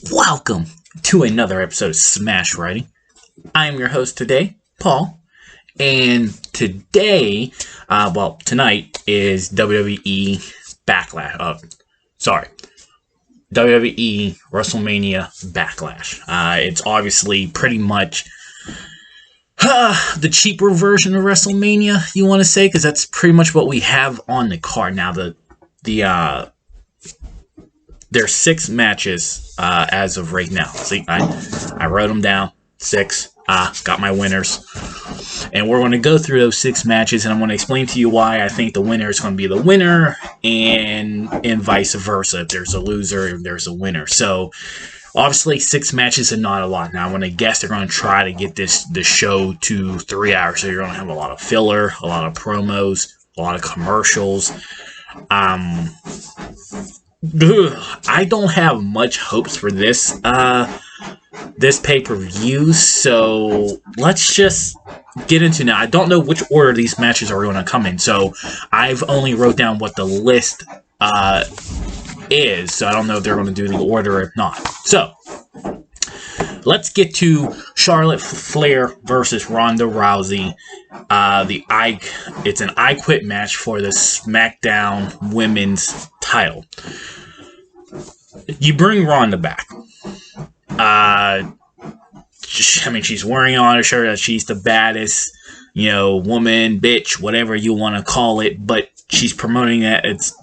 Welcome to another episode of Smash Writing. I am your host today, Paul, and today, tonight is WWE Backlash. WWE WrestleMania Backlash. It's obviously pretty much the cheaper version of WrestleMania, you want to say, because that's pretty much what we have on the card now. There's 6 matches as of right now. See, I wrote them down. 6. Got my winners. And we're going to go through those 6 matches, and I'm going to explain to you why I think the winner is going to be the winner, and vice versa. If there's a loser, there's a winner. So, obviously, 6 matches is not a lot. Now, I'm going to guess they're going to try to get the show to 3 hours. So, you're going to have a lot of filler, a lot of promos, a lot of commercials. I don't have much hopes for this pay-per-view, so let's just get into now. I don't know which order these matches are going to come in, so I've only wrote down what the list is, so I don't know if they're going to do the order or not. So, let's get to Charlotte Flair versus Ronda Rousey. It's an I Quit match for the SmackDown Women's title. You bring Ronda back. She's wearing on her shirt that she's the baddest, woman, bitch, whatever you want to call it, but she's promoting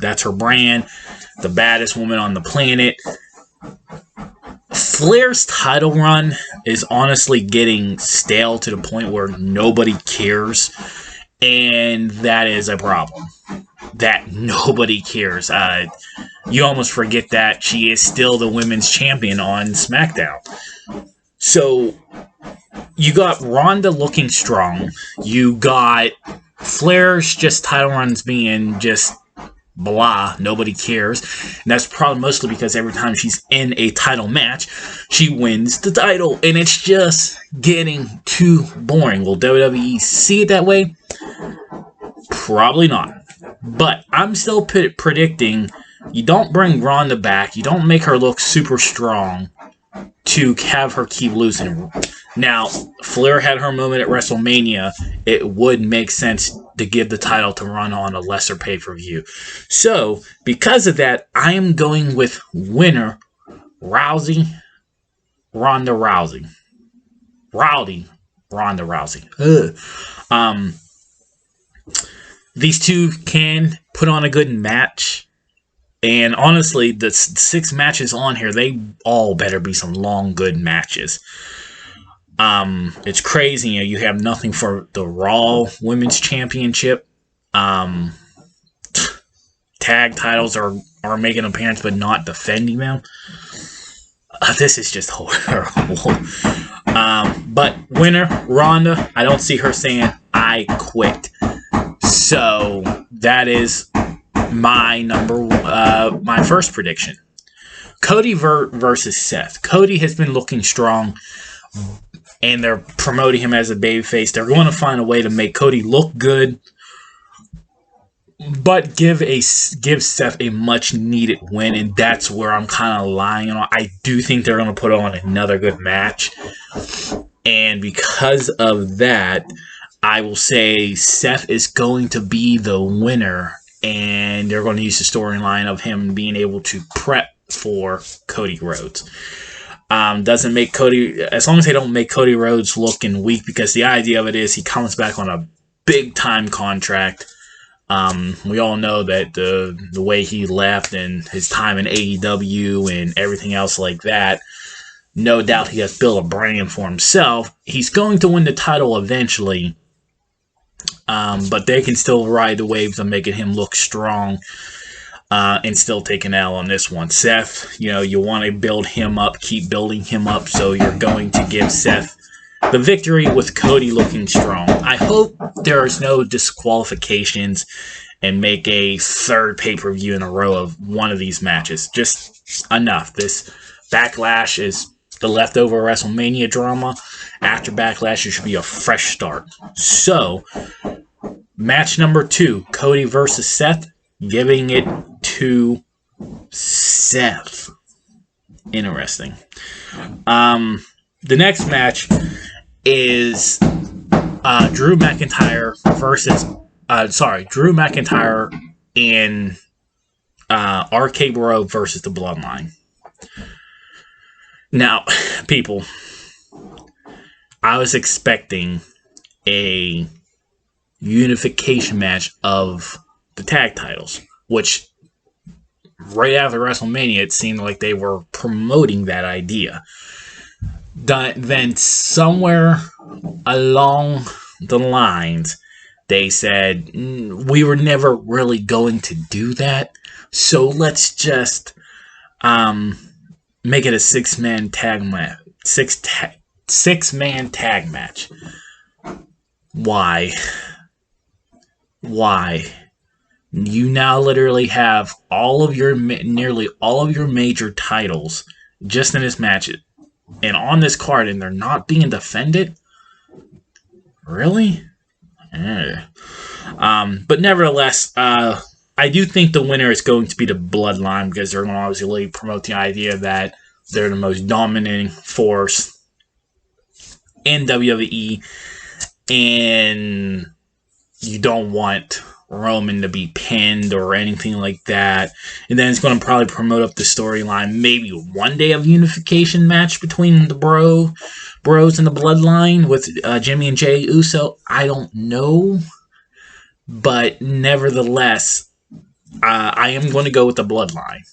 that's her brand, the baddest woman on the planet. Flair's title run is honestly getting stale to the point where nobody cares, and that is a problem. That nobody cares. You almost forget that she is still the women's champion on SmackDown. So, you got Ronda looking strong. You got Flair's just title runs being just blah, nobody cares. And that's probably mostly because every time she's in a title match, she wins the title. And it's just getting too boring. Will WWE see it that way? Probably not. But I'm still predicting you don't bring Ronda back, you don't make her look super strong to have her keep losing. Now, Flair had her moment at WrestleMania. It would make sense to give the title to Ronda on a lesser pay-per-view. So, because of that, I am going with winner Ronda Rousey. Ronda Rousey. These two can put on a good match. And honestly, the 6 matches on here, they all better be some long, good matches. It's crazy. You have nothing for the Raw Women's Championship. Tag titles are making an appearance, but not defending them. This is just horrible. But winner, Ronda, I don't see her saying, I quit. So, that is my first prediction. Cody versus Seth. Cody has been looking strong, and they're promoting him as a babyface. They're going to find a way to make Cody look good, but give Seth a much needed win, and that's where I'm kind of lying on. I do think they're going to put on another good match, and because of that, I will say Seth is going to be the winner, and they're going to use the storyline of him being able to prep for Cody Rhodes. Doesn't make Cody, as long as they don't make Cody Rhodes looking weak, because the idea of it is he comes back on a big time contract. We all know that the way he left and his time in AEW and everything else like that, no doubt he has built a brand for himself. He's going to win the title eventually. But they can still ride the waves of making him look strong and still take an L on this one. Seth, you want to build him up, keep building him up, so you're going to give Seth the victory with Cody looking strong. I hope there's no disqualifications and make a 3rd pay-per-view in a row of one of these matches. Just enough. This Backlash is the leftover WrestleMania drama. After Backlash, it should be a fresh start. So, match number 2, Cody versus Seth, giving it to Seth. interesting. The next match is Drew McIntyre and RK Bro versus the Bloodline. Now, people, I was expecting a unification match of the tag titles, which right after WrestleMania, it seemed like they were promoting that idea. Then somewhere along the lines, they said, we were never really going to do that, so let's just make it a six-man tag match. Six-man tag match. Why? You now literally have nearly all of your major titles just in this match and on this card, and they're not being defended? Really? But nevertheless, I do think the winner is going to be the Bloodline, because they're going to obviously promote the idea that they're the most dominating force in WWE, and you don't want Roman to be pinned or anything like that. And then it's going to probably promote up the storyline, maybe one day of unification match between the bros and the Bloodline with Jimmy and Jey Uso. I don't know, but nevertheless, I am going to go with the Bloodline.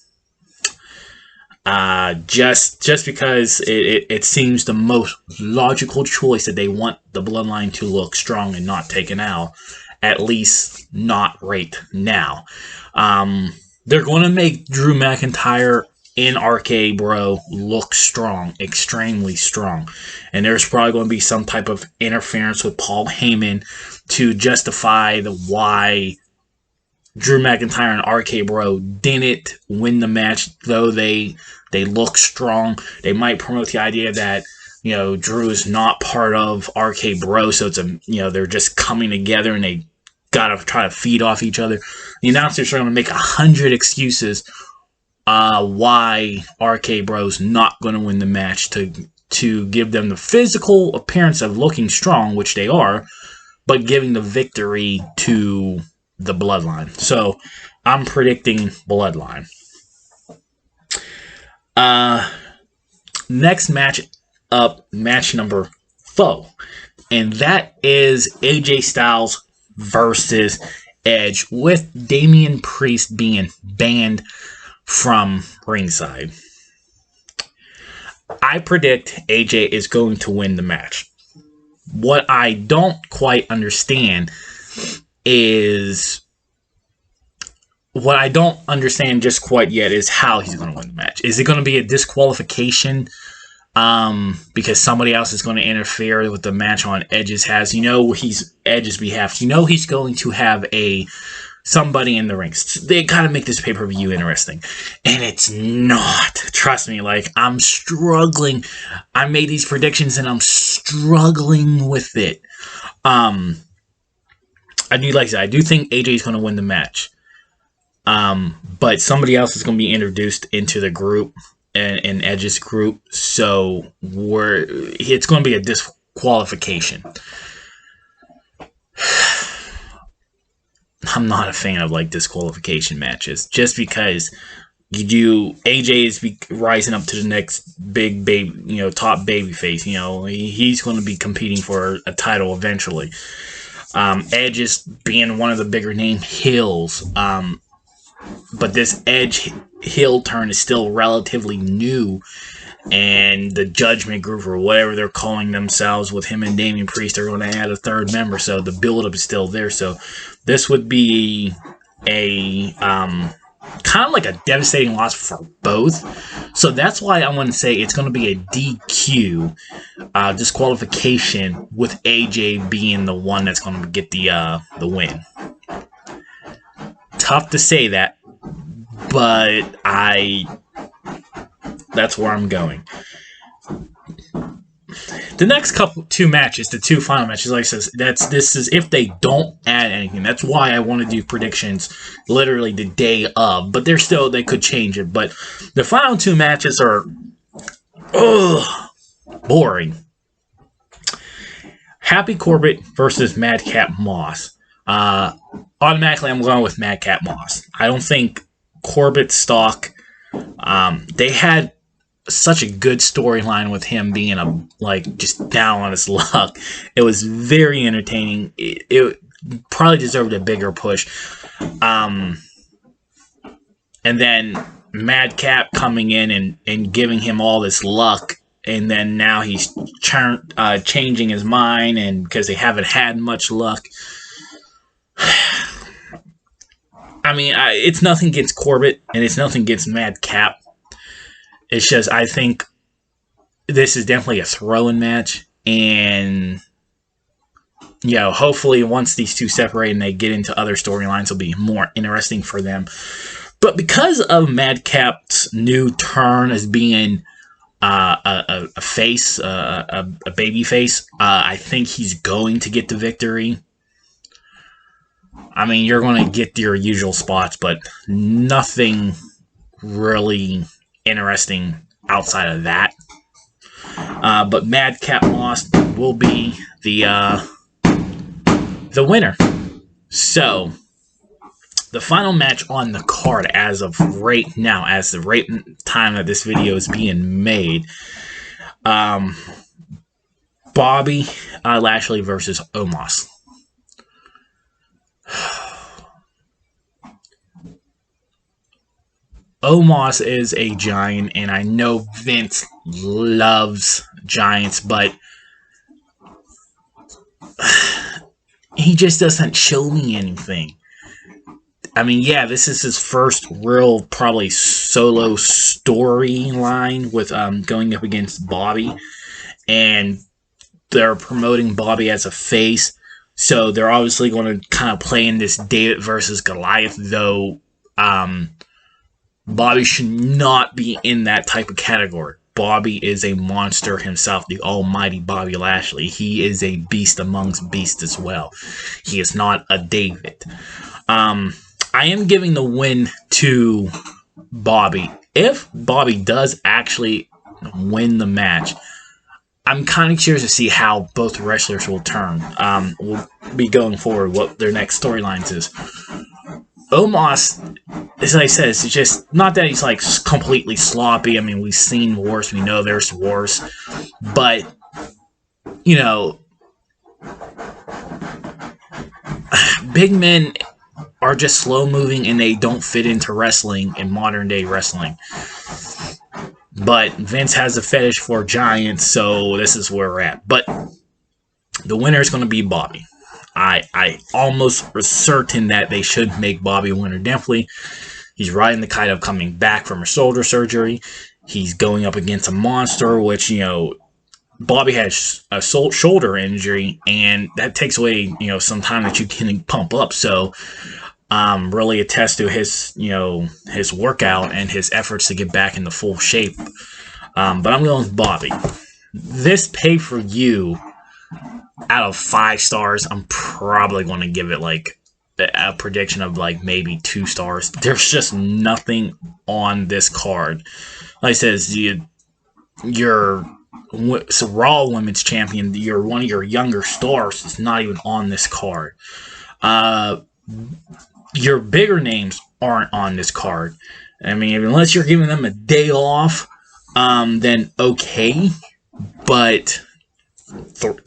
Just because it seems the most logical choice, that they want the Bloodline to look strong and not taken out, at least not right now. They're going to make Drew McIntyre and RK Bro look strong, extremely strong, and there's probably going to be some type of interference with Paul Heyman to justify why Drew McIntyre and RK Bro didn't win the match, though they look strong. They might promote the idea that, Drew is not part of RK Bro, so it's they're just coming together and they gotta try to feed off each other. The announcers are gonna make 100 excuses why RK Bro's not gonna win the match to give them the physical appearance of looking strong, which they are, but giving the victory to the Bloodline. So I'm predicting Bloodline. Next match up, match number 4, and that is AJ Styles versus Edge, with Damian Priest being banned from ringside. I predict AJ is going to win the match. What I don't quite understand just quite yet is how he's going to win the match. Is it going to be a disqualification because somebody else is going to interfere with the match on Edge's behalf? He's going to have somebody in the ring. They gotta make this pay-per-view interesting, and it's not. Trust me, I'm struggling. I made these predictions and I'm struggling with it. I do think AJ is going to win the match. But somebody else is going to be introduced into the group, and Edge's group, so it's going to be a disqualification. I'm not a fan of disqualification matches, just because AJ is rising up to the next big baby, top baby face. He's going to be competing for a title eventually. Edge is being one of the bigger name heels. But this Edge heel turn is still relatively new, and the Judgment Group, or whatever they're calling themselves, with him and Damian Priest, are going to add a third member, so the build-up is still there. So this would be a kind of like a devastating loss for both. So that's why I want to say it's going to be a DQ disqualification, with AJ being the one that's going to get the win. Tough to say that, but that's where I'm going. The next two matches, the two final matches, like I said, this is if they don't add anything. That's why I want to do predictions literally the day of, but they could change it. But the final two matches are Ugh, boring. Happy Corbett versus Madcap Moss. Automatically, I'm going with Madcap Moss. I don't think Corbett's stock. They had such a good storyline with him being just down on his luck. It was very entertaining. It probably deserved a bigger push. And then Madcap coming in and giving him all this luck. And then now he's changing his mind, and because they haven't had much luck. I mean, it's nothing against Corbett, and it's nothing against Madcap. It's just, I think this is definitely a throw-in match, and hopefully once these two separate and they get into other storylines, it'll be more interesting for them. But because of Madcap's new turn as being a face, a baby face, I think he's going to get the victory. I mean, you're going to get your usual spots, but nothing really interesting outside of that. But Madcap Moss will be the winner. So, the final match on the card as of right now, as the right time that this video is being made, Bobby Lashley versus Omas. Omas is a giant, and I know Vince loves giants, but he just doesn't show me anything. I mean, yeah, this is his first real, probably solo storyline with going up against Bobby, and they're promoting Bobby as a face, so they're obviously going to kind of play in this David versus Goliath, though Bobby should not be in that type of category. Bobby is a monster himself, the almighty Bobby Lashley. He is a beast amongst beasts as well. He is not a David. I am giving the win to Bobby. If Bobby does actually win the match, I'm kind of curious to see how both wrestlers will turn. We'll be going forward what their next storylines is. Omas, as I said, it's just not that he's like completely sloppy. I mean, we've seen worse. We know there's worse. But, big men are just slow moving and they don't fit into wrestling in modern day wrestling. But Vince has a fetish for giants, so this is where we're at. But the winner is going to be Bobby. I almost was certain that they should make Bobby a winner. Definitely, he's riding the kite of coming back from a shoulder surgery. He's going up against a monster, which, Bobby has a shoulder injury, and that takes away, some time that you can pump up. So, really attest to his, his workout and his efforts to get back into full shape. But I'm going with Bobby. This pay-per-view, out of 5 stars, I'm probably going to give it like a prediction of like maybe 2 stars. There's just nothing on this card. Like I says, your Raw Women's Champion, you're one of your younger stars, is not even on this card. Your bigger names aren't on this card. I mean, unless you're giving them a day off, then okay. But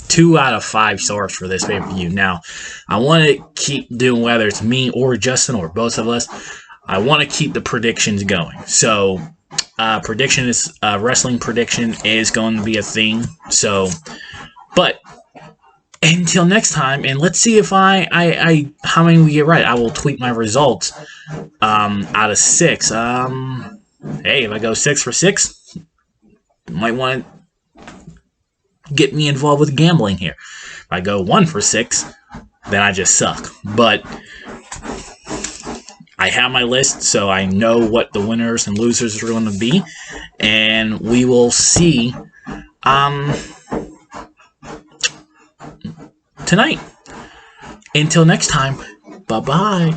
2 out of 5 stars for this pay-per-view. Now, I want to keep doing, whether it's me or Justin or both of us, I want to keep the predictions going. So, wrestling prediction is going to be a thing. So, but until next time, and let's see if how many we get right. I will tweet my results out of 6. Hey, if I go 6 for 6, you might want to get me involved with gambling here. If I go 1 for 6, then I just suck. But I have my list, so I know what the winners and losers are going to be, and we will see tonight. Until next time, bye-bye.